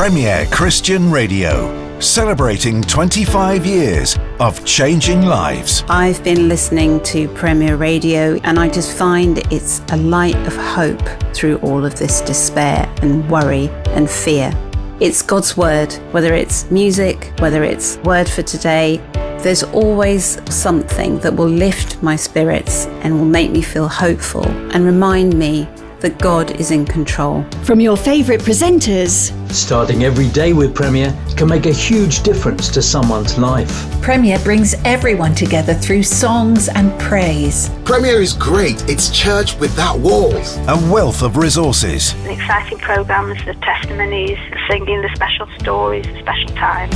Premier Christian Radio, celebrating 25 years of changing lives. I've been listening to Premier Radio and I just find it's a light of hope through all of this despair and worry and fear. It's God's word, whether it's music, whether it's word for today. There's always something that will lift my spirits and will make me feel hopeful and remind me that God is in control. From your favourite presenters. Starting every day with Premier can make a huge difference to someone's life. Premier brings everyone together through songs and praise. Premier is great. It's church without walls. A wealth of resources. The exciting programmes, the testimonies, the singing, the special stories, the special time.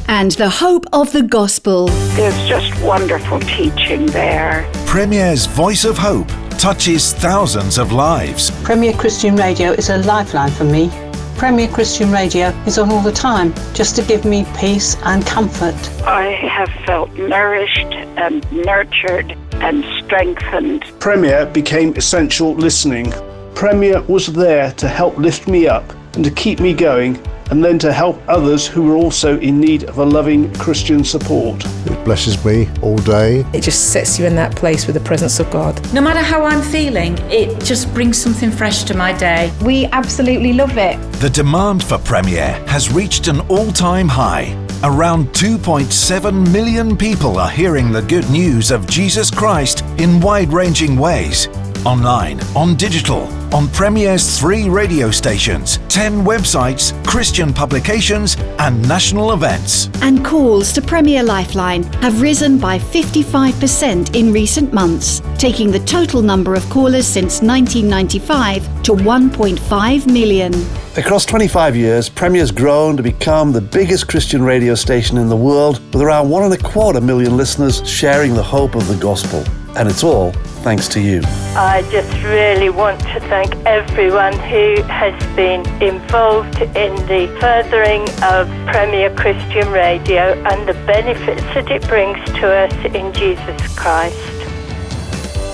And the hope of the gospel. There's just wonderful teaching there. Premier's Voice of Hope touches thousands of lives. Premier Christian Radio is a lifeline for me. Premier Christian Radio is on all the time, just to give me peace and comfort. I have felt nourished and nurtured and strengthened. Premier became essential listening. Premier was there to help lift me up and to keep me going, and then to help others who were also in need of a loving Christian support. It blesses me all day. It just sets you in that place with the presence of God. No matter how I'm feeling, it just brings something fresh to my day. We absolutely love it. The demand for Premier has reached an all-time high. Around 2.7 million people are hearing the good news of Jesus Christ in wide-ranging ways. Online, on digital, on Premier's 3 radio stations, 10 websites, Christian publications and national events. And calls to Premier Lifeline have risen by 55% in recent months, taking the total number of callers since 1995 to 1.5 million. Across 25 years, Premier's grown to become the biggest Christian radio station in the world, with around 1.25 million listeners sharing the hope of the gospel. And it's all thanks to you. I just really want to thank everyone who has been involved in the furthering of Premier Christian Radio and the benefits that it brings to us in Jesus Christ.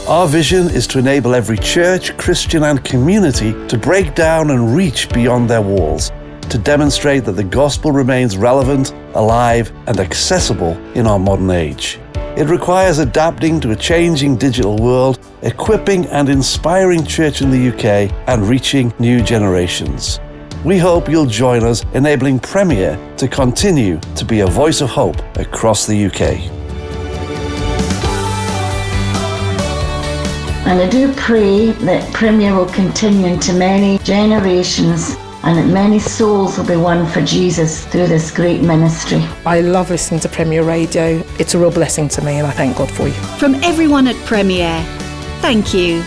Our vision is to enable every church, Christian and community to break down and reach beyond their walls, to demonstrate that the gospel remains relevant, alive and accessible in our modern age. It requires adapting to a changing digital world, equipping and inspiring church in the UK and reaching new generations. We hope you'll join us, enabling Premier to continue to be a voice of hope across the UK. And I do pray that Premier will continue into many generations and that many souls will be won for Jesus through this great ministry. I love listening to Premier Radio. It's a real blessing to me and I thank God for you. From everyone at Premier, thank you.